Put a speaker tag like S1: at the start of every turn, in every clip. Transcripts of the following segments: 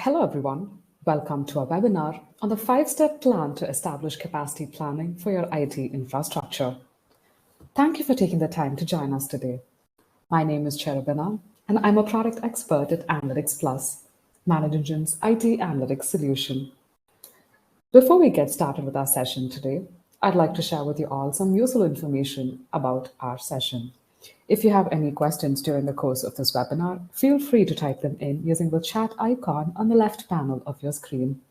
S1: Hello everyone, welcome to our webinar on the 5-step plan to establish capacity planning for your IT infrastructure. Thank you for taking the time to join us today. My name is Cherubina and I'm a product expert at Analytics Plus, Management's IT analytics solution. Before we get started with our session today, I'd like to share with you all some useful information about our session. If you have any questions during the course of this webinar, feel free to type them in using the chat icon on the left panel of your screen.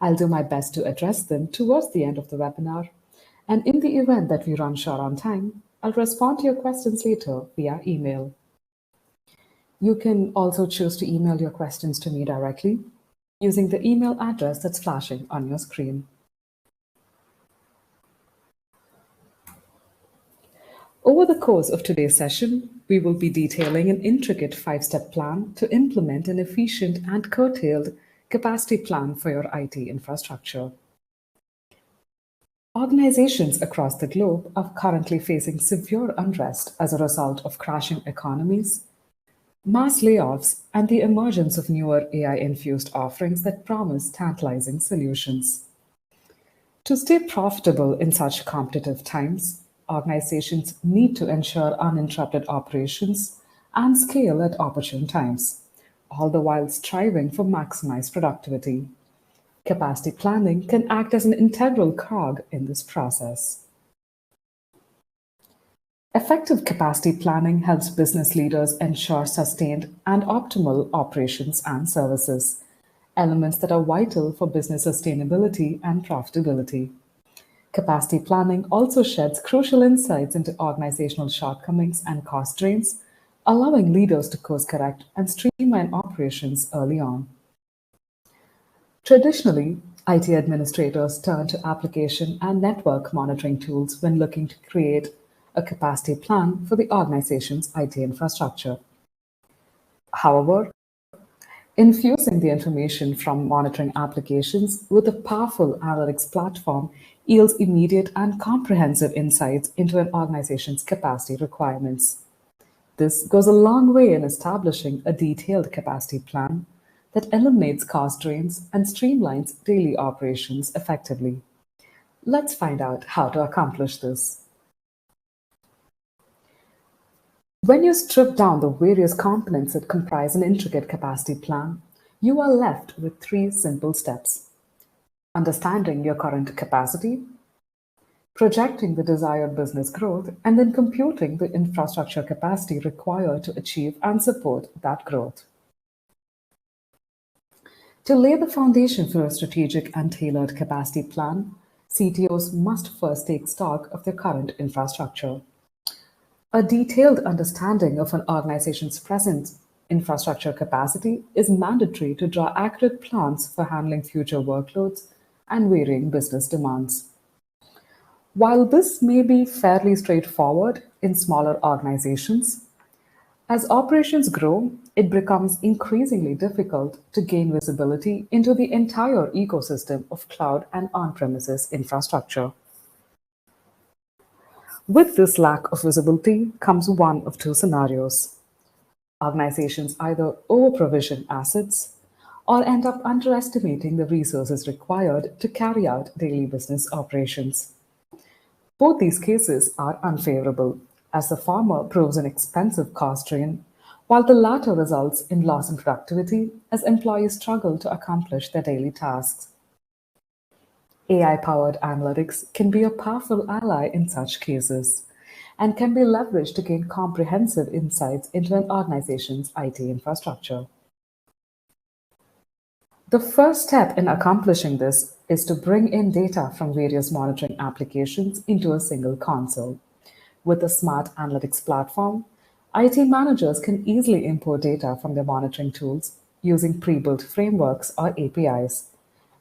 S1: I'll do my best to address them towards the end of the webinar, and in the event that we run short on time, I'll respond to your questions later via email. You can also choose to email your questions to me directly using the email address that's flashing on your screen. Over the course of today's session, we will be detailing an intricate 5-step plan to implement an efficient and curtailed capacity plan for your IT infrastructure. Organizations across the globe are currently facing severe unrest as a result of crashing economies, mass layoffs, and the emergence of newer AI-infused offerings that promise tantalizing solutions. To stay profitable in such competitive times, organizations need to ensure uninterrupted operations and scale at opportune times, all the while striving for maximized productivity. Capacity planning can act as an integral cog in this process. Effective capacity planning helps business leaders ensure sustained and optimal operations and services, elements that are vital for business sustainability and profitability. Capacity planning also sheds crucial insights into organizational shortcomings and cost drains, allowing leaders to course correct and streamline operations early on. Traditionally, IT administrators turn to application and network monitoring tools when looking to create a capacity plan for the organization's IT infrastructure. However, infusing the information from monitoring applications with a powerful analytics platform yields immediate and comprehensive insights into an organization's capacity requirements. This goes a long way in establishing a detailed capacity plan that eliminates cost drains and streamlines daily operations effectively. Let's find out how to accomplish this. When you strip down the various components that comprise an intricate capacity plan, you are left with 3 simple steps: understanding your current capacity, projecting the desired business growth, and then computing the infrastructure capacity required to achieve and support that growth. To lay the foundation for a strategic and tailored capacity plan, CTOs must first take stock of their current infrastructure. A detailed understanding of an organization's present infrastructure capacity is mandatory to draw accurate plans for handling future workloads and varying business demands. While this may be fairly straightforward in smaller organizations, as operations grow, it becomes increasingly difficult to gain visibility into the entire ecosystem of cloud and on-premises infrastructure. With this lack of visibility comes one of 2 scenarios. Organizations either over-provision assets or end up underestimating the resources required to carry out daily business operations. Both these cases are unfavorable, as the former proves an expensive cost drain, while the latter results in loss in productivity as employees struggle to accomplish their daily tasks. AI-powered analytics can be a powerful ally in such cases and can be leveraged to gain comprehensive insights into an organization's IT infrastructure. The first step in accomplishing this is to bring in data from various monitoring applications into a single console. With a smart analytics platform, IT managers can easily import data from their monitoring tools using pre-built frameworks or APIs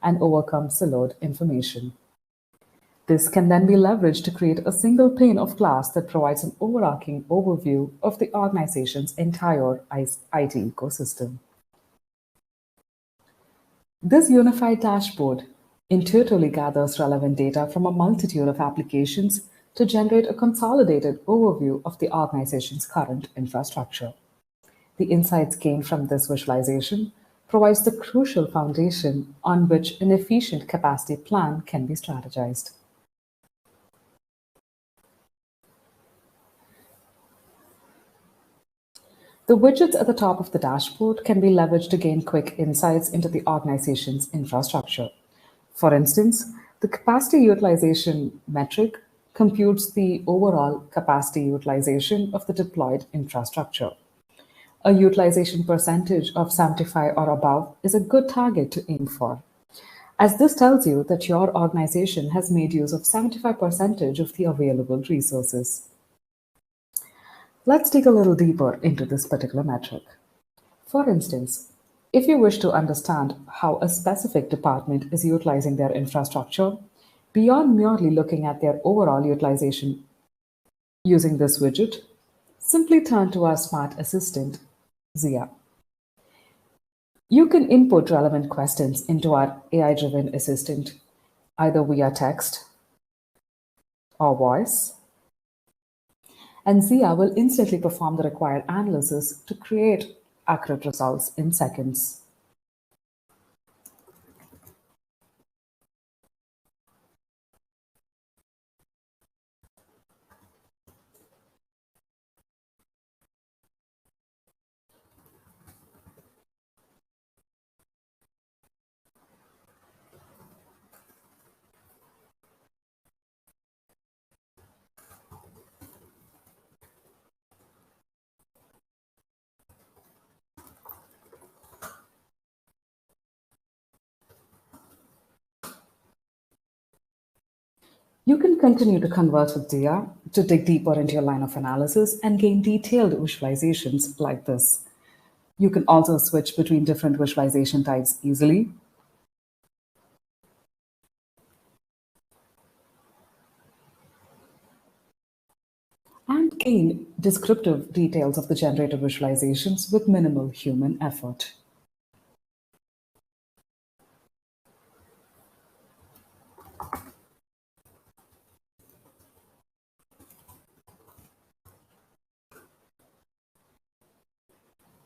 S1: and overcome siloed information. This can then be leveraged to create a single pane of glass that provides an overarching overview of the organization's entire IT ecosystem. This unified dashboard intuitively gathers relevant data from a multitude of applications to generate a consolidated overview of the organization's current infrastructure. The insights gained from this visualization provides the crucial foundation on which an efficient capacity plan can be strategized. The widgets at the top of the dashboard can be leveraged to gain quick insights into the organization's infrastructure. For instance, the capacity utilization metric computes the overall capacity utilization of the deployed infrastructure. A utilization percentage of 75 or above is a good target to aim for, as this tells you that your organization has made use of 75% of the available resources. Let's dig a little deeper into this particular metric. For instance, if you wish to understand how a specific department is utilizing their infrastructure, beyond merely looking at their overall utilization using this widget, simply turn to our smart assistant, Zia. You can input relevant questions into our AI-driven assistant, either via text or voice, and Zia will instantly perform the required analysis to create accurate results in seconds. You can continue to converse with Zia to dig deeper into your line of analysis and gain detailed visualizations like this. You can also switch between different visualization types easily. And gain descriptive details of the generated visualizations with minimal human effort.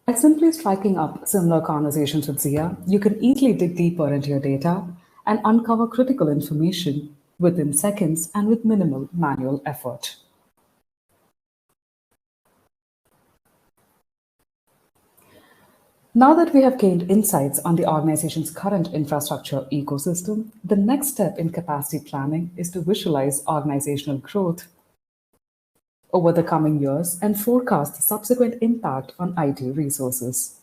S1: By simply striking up similar conversations with Zia, you can easily dig deeper into your data and uncover critical information within seconds and with minimal manual effort. Now that we have gained insights on the organization's current infrastructure ecosystem, the next step in capacity planning is to visualize organizational growth over the coming years and forecast the subsequent impact on IT resources.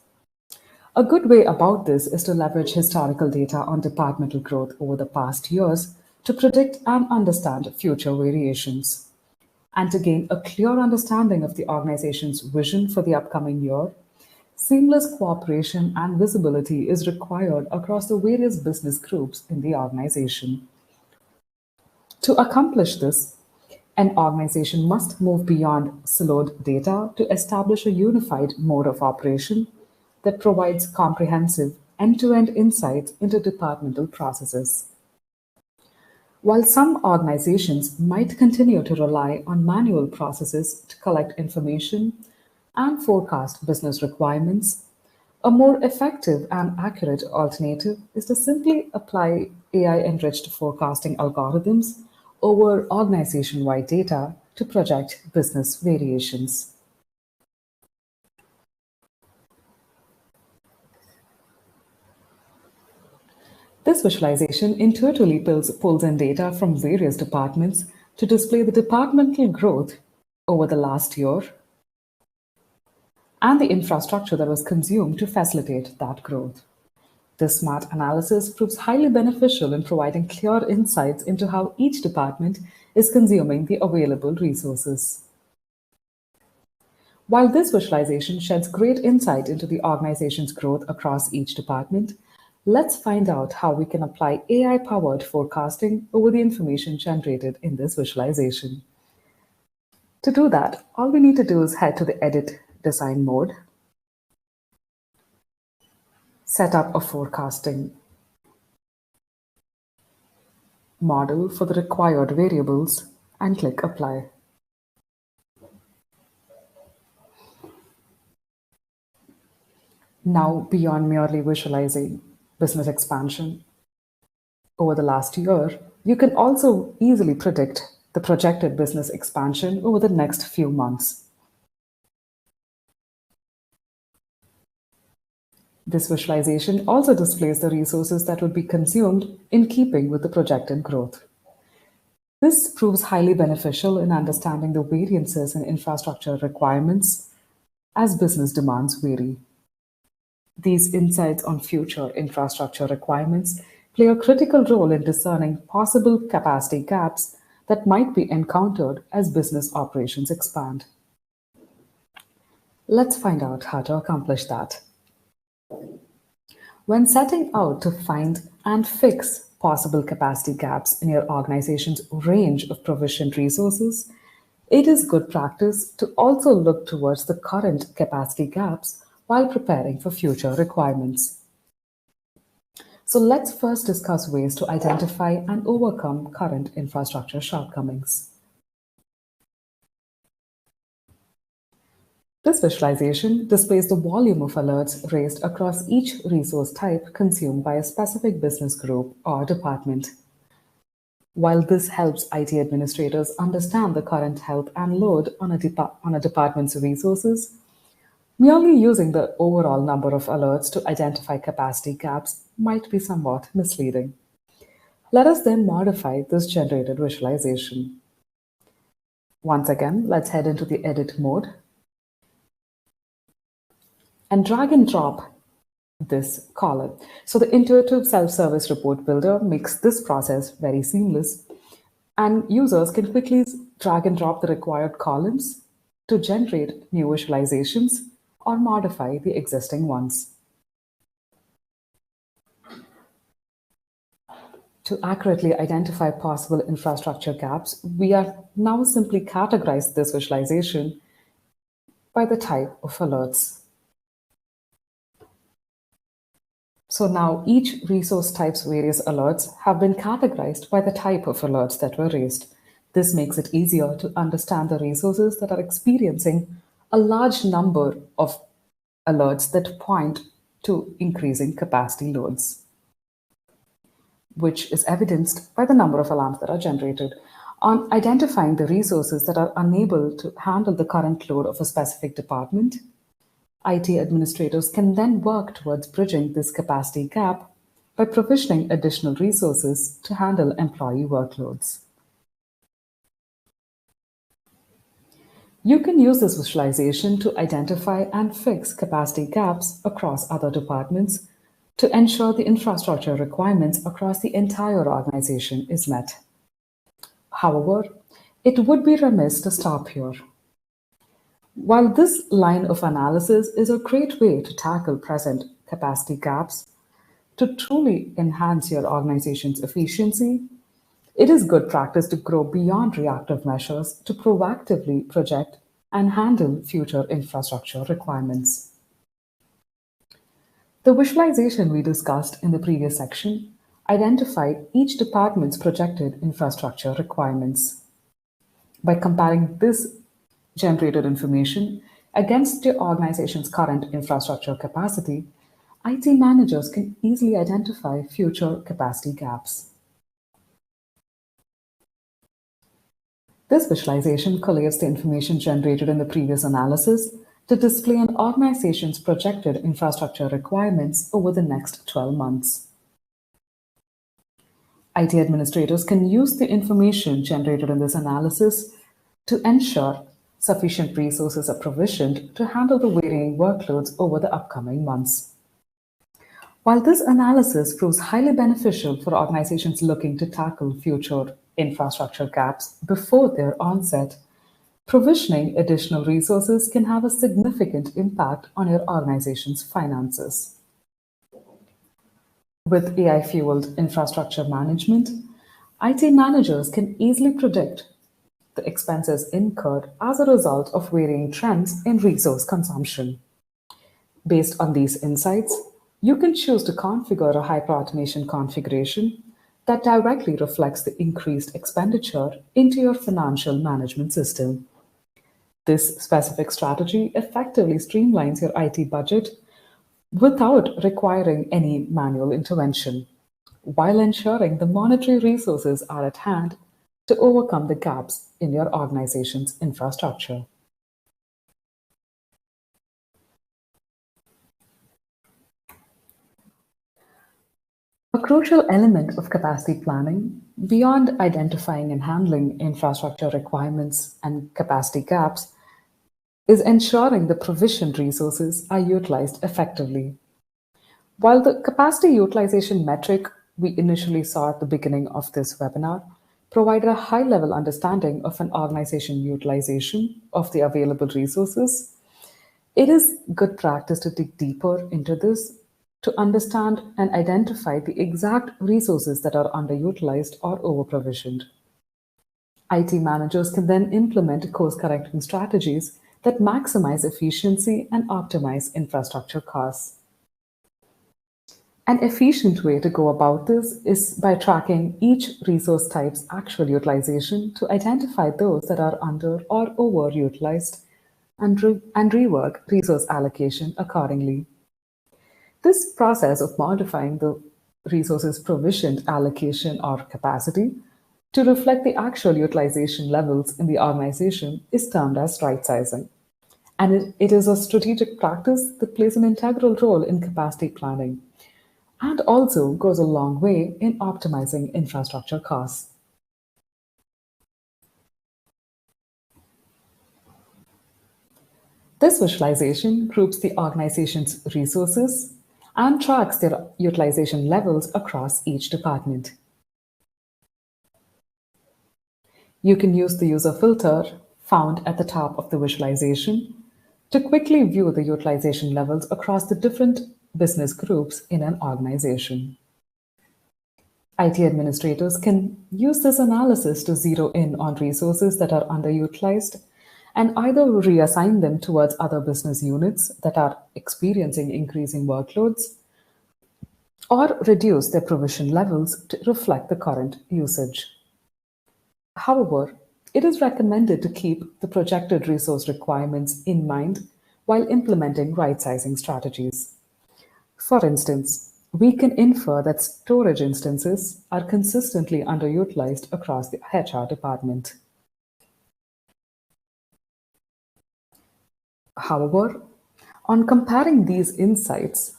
S1: A good way about this is to leverage historical data on departmental growth over the past years to predict and understand future variations. And to gain a clear understanding of the organization's vision for the upcoming year, seamless cooperation and visibility is required across the various business groups in the organization. To accomplish this, an organization must move beyond siloed data to establish a unified mode of operation that provides comprehensive end-to-end insights into departmental processes. While some organizations might continue to rely on manual processes to collect information and forecast business requirements, a more effective and accurate alternative is to simply apply AI-enriched forecasting algorithms over organization-wide data to project business variations. This visualization intuitively pulls in data from various departments to display the departmental growth over the last year and the infrastructure that was consumed to facilitate that growth. This smart analysis proves highly beneficial in providing clear insights into how each department is consuming the available resources. While this visualization sheds great insight into the organization's growth across each department, let's find out how we can apply AI-powered forecasting over the information generated in this visualization. To do that, all we need to do is head to the Edit Design mode, set up a forecasting model for the required variables, and click Apply. Now, beyond merely visualizing business expansion over the last year, you can also easily predict the projected business expansion over the next few months. This visualization also displays the resources that would be consumed in keeping with the projected growth. This proves highly beneficial in understanding the variances in infrastructure requirements as business demands vary. These insights on future infrastructure requirements play a critical role in discerning possible capacity gaps that might be encountered as business operations expand. Let's find out how to accomplish that. When setting out to find and fix possible capacity gaps in your organization's range of provisioned resources, it is good practice to also look towards the current capacity gaps while preparing for future requirements. So let's first discuss ways to identify and overcome current infrastructure shortcomings. This visualization displays the volume of alerts raised across each resource type consumed by a specific business group or department. While this helps IT administrators understand the current health and load on a department's resources, merely using the overall number of alerts to identify capacity gaps might be somewhat misleading. Let us then modify this generated visualization. Once again, let's head into the edit mode and drag and drop this column. So the intuitive self-service report builder makes this process very seamless, and users can quickly drag and drop the required columns to generate new visualizations or modify the existing ones. To accurately identify possible infrastructure gaps, we are now simply categorize this visualization by the type of alerts. So now each resource type's various alerts have been categorized by the type of alerts that were raised. This makes it easier to understand the resources that are experiencing a large number of alerts that point to increasing capacity loads, which is evidenced by the number of alarms that are generated. On identifying the resources that are unable to handle the current load of a specific department, IT administrators can then work towards bridging this capacity gap by provisioning additional resources to handle employee workloads. You can use this visualization to identify and fix capacity gaps across other departments to ensure the infrastructure requirements across the entire organization is met. However, it would be remiss to stop here. While this line of analysis is a great way to tackle present capacity gaps, to truly enhance your organization's efficiency, it is good practice to grow beyond reactive measures to proactively project and handle future infrastructure requirements. The visualization we discussed in the previous section identified each department's projected infrastructure requirements. By comparing this generated information against your organization's current infrastructure capacity, IT managers can easily identify future capacity gaps. This visualization collates the information generated in the previous analysis to display an organization's projected infrastructure requirements over the next 12 months. IT administrators can use the information generated in this analysis to ensure sufficient resources are provisioned to handle the varying workloads over the upcoming months. While this analysis proves highly beneficial for organizations looking to tackle future infrastructure gaps before their onset, provisioning additional resources can have a significant impact on your organization's finances. With AI-fueled infrastructure management, IT managers can easily predict the expenses incurred as a result of varying trends in resource consumption. Based on these insights, you can choose to configure a hyperautomation configuration that directly reflects the increased expenditure into your financial management system. This specific strategy effectively streamlines your IT budget without requiring any manual intervention, while ensuring the monetary resources are at hand to overcome the gaps in your organization's infrastructure. A crucial element of capacity planning, beyond identifying and handling infrastructure requirements and capacity gaps, is ensuring the provisioned resources are utilized effectively. While the capacity utilization metric we initially saw at the beginning of this webinar provided a high level understanding of an organization utilization of the available resources, it is good practice to dig deeper into this to understand and identify the exact resources that are underutilized or over-provisioned. IT managers can then implement course-correcting strategies that maximize efficiency and optimize infrastructure costs. An efficient way to go about this is by tracking each resource type's actual utilization to identify those that are under or overutilized and rework resource allocation accordingly. This process of modifying the resources provisioned allocation or capacity to reflect the actual utilization levels in the organization is termed as right sizing. And it is a strategic practice that plays an integral role in capacity planning and also goes a long way in optimizing infrastructure costs. This visualization groups the organization's resources and tracks their utilization levels across each department. You can use the user filter found at the top of the visualization to quickly view the utilization levels across the different business groups in an organization. IT administrators can use this analysis to zero in on resources that are underutilized and either reassign them towards other business units that are experiencing increasing workloads or reduce their provision levels to reflect the current usage. However, it is recommended to keep the projected resource requirements in mind while implementing right-sizing strategies. For instance, we can infer that storage instances are consistently underutilized across the HR department. However, on comparing these insights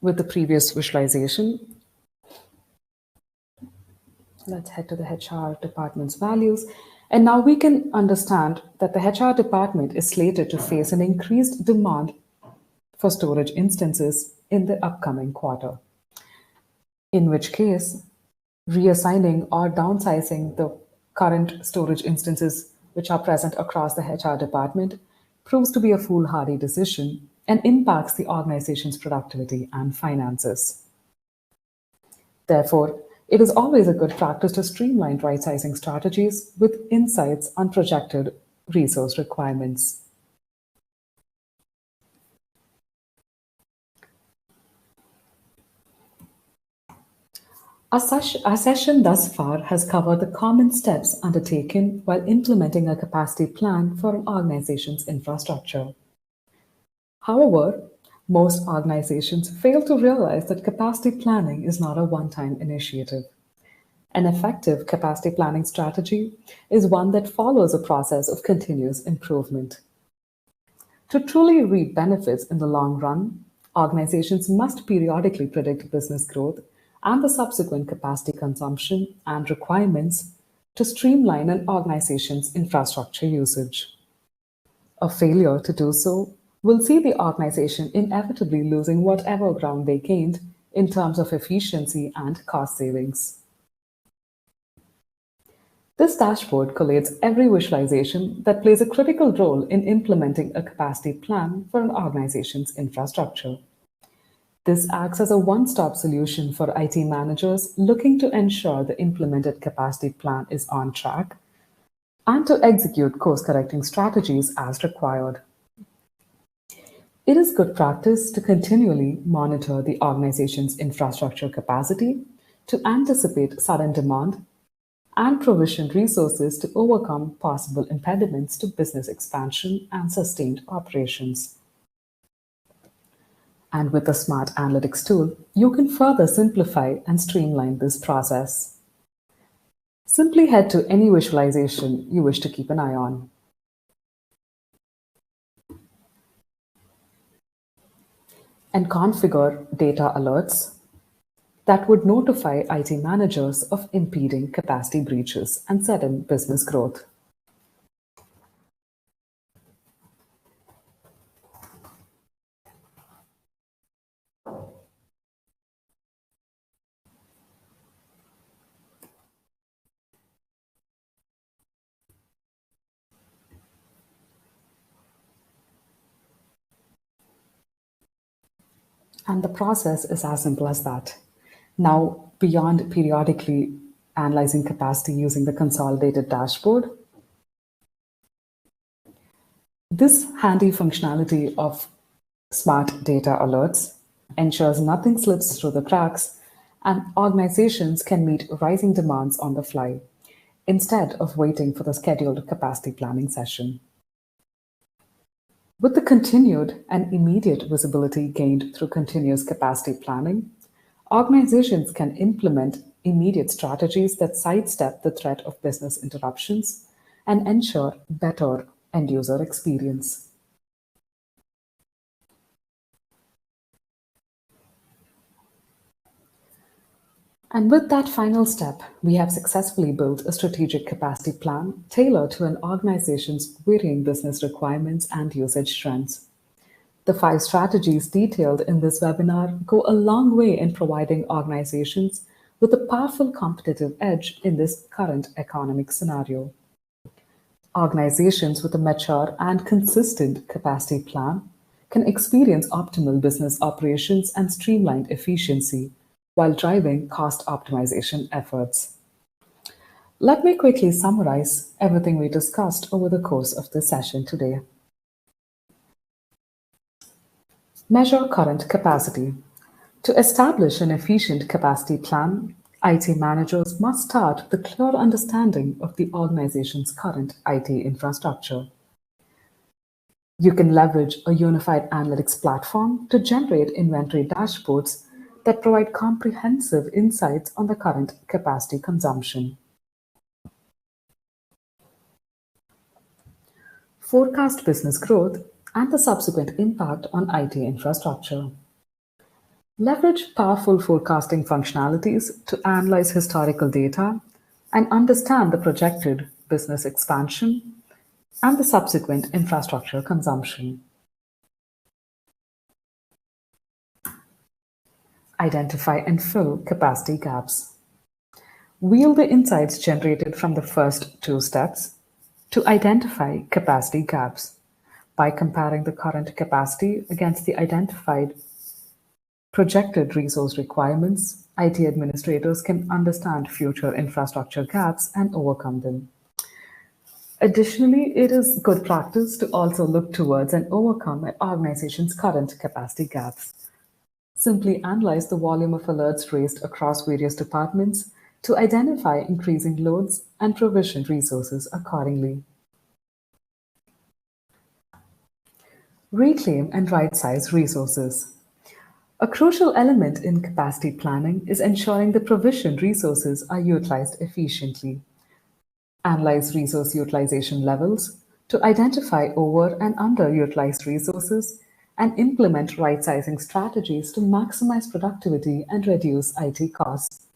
S1: with the previous visualization, let's head to the HR department's values. And now we can understand that the HR department is slated to face an increased demand for storage instances in the upcoming quarter, in which case, reassigning or downsizing the current storage instances which are present across the HR department proves to be a foolhardy decision and impacts the organization's productivity and finances. Therefore, it is always a good practice to streamline right-sizing strategies with insights on projected resource requirements. Our session thus far has covered the common steps undertaken while implementing a capacity plan for an organization's infrastructure. However, most organizations fail to realize that capacity planning is not a one-time initiative. An effective capacity planning strategy is one that follows a process of continuous improvement. To truly reap benefits in the long run, organizations must periodically predict business growth and the subsequent capacity consumption and requirements to streamline an organization's infrastructure usage. A failure to do so will see the organization inevitably losing whatever ground they gained in terms of efficiency and cost savings. This dashboard collates every visualization that plays a critical role in implementing a capacity plan for an organization's infrastructure. This acts as a one-stop solution for IT managers looking to ensure the implemented capacity plan is on track and to execute course-correcting strategies as required. It is good practice to continually monitor the organization's infrastructure capacity to anticipate sudden demand and provision resources to overcome possible impediments to business expansion and sustained operations. And with a smart analytics tool, you can further simplify and streamline this process. Simply head to any visualization you wish to keep an eye on. And configure data alerts that would notify IT managers of impeding capacity breaches and sudden business growth. And the process is as simple as that. Now, beyond periodically analyzing capacity using the consolidated dashboard, this handy functionality of smart data alerts ensures nothing slips through the cracks and organizations can meet rising demands on the fly instead of waiting for the scheduled capacity planning session. With the continued and immediate visibility gained through continuous capacity planning, organizations can implement immediate strategies that sidestep the threat of business interruptions and ensure better end user experience. And with that final step, we have successfully built a strategic capacity plan tailored to an organization's varying business requirements and usage trends. The 5 strategies detailed in this webinar go a long way in providing organizations with a powerful competitive edge in this current economic scenario. Organizations with a mature and consistent capacity plan can experience optimal business operations and streamlined efficiency while driving cost optimization efforts. Let me quickly summarize everything we discussed over the course of this session today. Measure current capacity. To establish an efficient capacity plan, IT managers must start with a clear understanding of the organization's current IT infrastructure. You can leverage a unified analytics platform to generate inventory dashboards that provide comprehensive insights on the current capacity consumption. Forecast business growth and the subsequent impact on IT infrastructure. Leverage powerful forecasting functionalities to analyze historical data and understand the projected business expansion and the subsequent infrastructure consumption. Identify and fill capacity gaps. Wield the insights generated from the first 2 steps to identify capacity gaps. By comparing the current capacity against the identified projected resource requirements, IT administrators can understand future infrastructure gaps and overcome them. Additionally, it is good practice to also look towards and overcome an organization's current capacity gaps. Simply analyze the volume of alerts raised across various departments to identify increasing loads and provision resources accordingly. Reclaim and right-size resources. A crucial element in capacity planning is ensuring the provisioned resources are utilized efficiently. Analyze resource utilization levels to identify over and underutilized resources and implement right-sizing strategies to maximize productivity and reduce IT costs.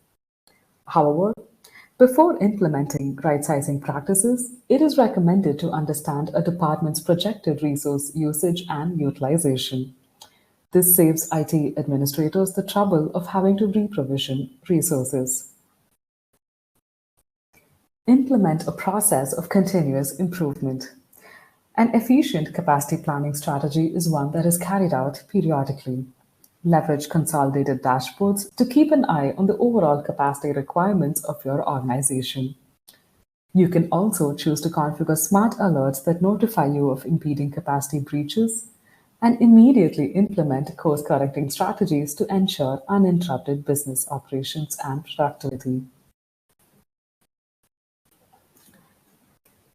S1: However, before implementing right-sizing practices, it is recommended to understand a department's projected resource usage and utilization. This saves IT administrators the trouble of having to re-provision resources. Implement a process of continuous improvement. An efficient capacity planning strategy is one that is carried out periodically. Leverage consolidated dashboards to keep an eye on the overall capacity requirements of your organization. You can also choose to configure smart alerts that notify you of impeding capacity breaches and immediately implement course-correcting strategies to ensure uninterrupted business operations and productivity.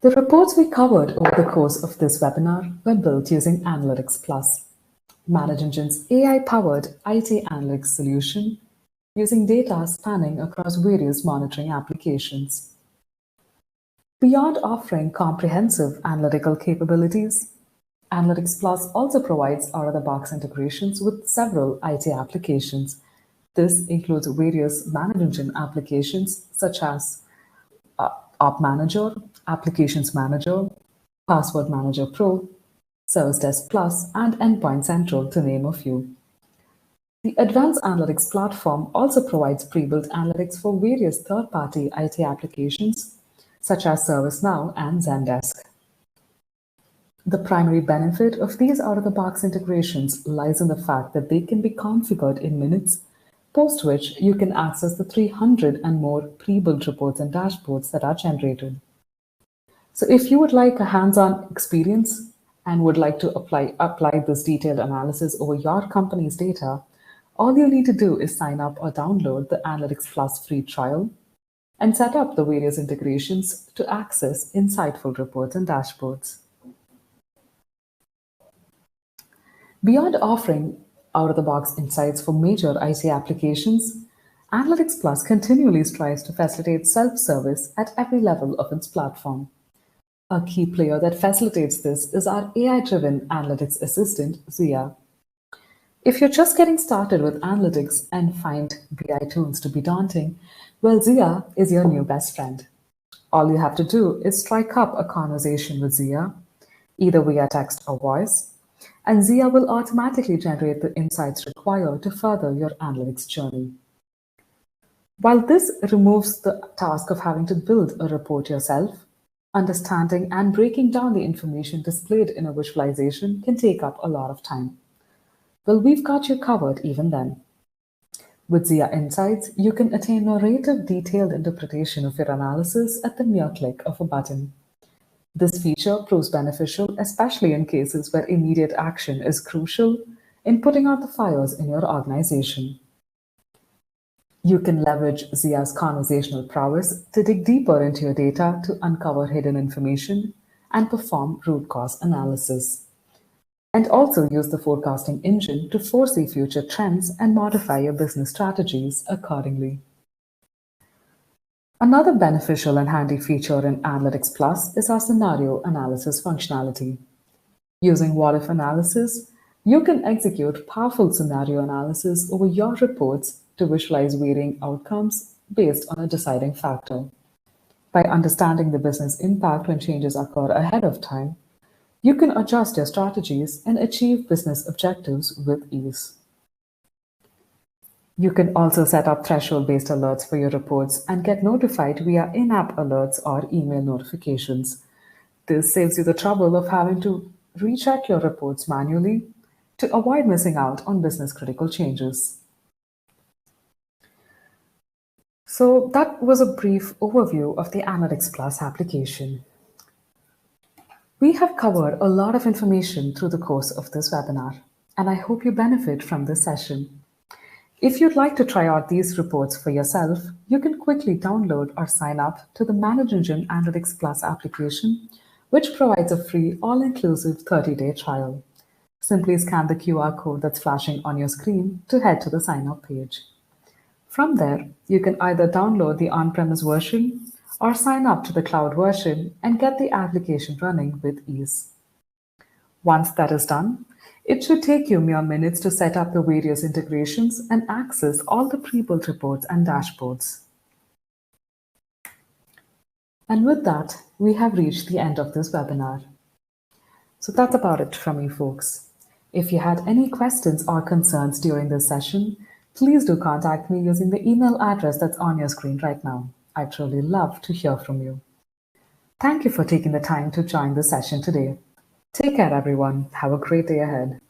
S1: The reports we covered over the course of this webinar were built using Analytics Plus, ManageEngine's AI-powered IT analytics solution using data spanning across various monitoring applications. Beyond offering comprehensive analytical capabilities, Analytics Plus also provides out-of-the-box integrations with several IT applications. This includes various ManageEngine applications such as Op Manager, Applications Manager, Password Manager Pro, Service Desk Plus, and Endpoint Central, to name a few. The Advanced Analytics platform also provides pre-built analytics for various third-party IT applications, such as ServiceNow and Zendesk. The primary benefit of these out-of-the-box integrations lies in the fact that they can be configured in minutes, post which you can access the 300 and more pre-built reports and dashboards that are generated. So if you would like a hands-on experience and would like to apply this detailed analysis over your company's data, all you need to do is sign up or download the Analytics Plus free trial and set up the various integrations to access insightful reports and dashboards. Beyond offering out-of-the-box insights for major IT applications, Analytics Plus continually strives to facilitate self-service at every level of its platform. A key player that facilitates this is our AI-driven analytics assistant, Zia. If you're just getting started with analytics and find BI tools to be daunting, well, Zia is your new best friend. All you have to do is strike up a conversation with Zia, either via text or voice, and Zia will automatically generate the insights required to further your analytics journey. While this removes the task of having to build a report yourself, understanding and breaking down the information displayed in a visualization can take up a lot of time. Well, we've got you covered even then. With Zia Insights, you can attain narrative detailed interpretation of your analysis at the mere click of a button. This feature proves beneficial, especially in cases where immediate action is crucial in putting out the fires in your organization. You can leverage Zia's conversational prowess to dig deeper into your data to uncover hidden information and perform root cause analysis. And also use the forecasting engine to foresee future trends and modify your business strategies accordingly. Another beneficial and handy feature in Analytics Plus is our scenario analysis functionality. Using what-if analysis, you can execute powerful scenario analysis over your reports to visualize varying outcomes based on a deciding factor. By understanding the business impact when changes occur ahead of time, you can adjust your strategies and achieve business objectives with ease. You can also set up threshold-based alerts for your reports and get notified via in-app alerts or email notifications. This saves you the trouble of having to recheck your reports manually to avoid missing out on business-critical changes. So that was a brief overview of the Analytics Plus application. We have covered a lot of information through the course of this webinar, and I hope you benefit from this session. If you'd like to try out these reports for yourself, you can quickly download or sign up to the ManageEngine Analytics Plus application, which provides a free all-inclusive 30-day trial. Simply scan the QR code that's flashing on your screen to head to the sign-up page. From there, you can either download the on-premise version or sign up to the cloud version and get the application running with ease. Once that is done, it should take you mere minutes to set up the various integrations and access all the pre-built reports and dashboards. And with that, we have reached the end of this webinar. So that's about it from me, folks. If you had any questions or concerns during this session, please do contact me using the email address that's on your screen right now. I'd truly love to hear from you. Thank you for taking the time to join the session today. Take care, everyone. Have a great day ahead.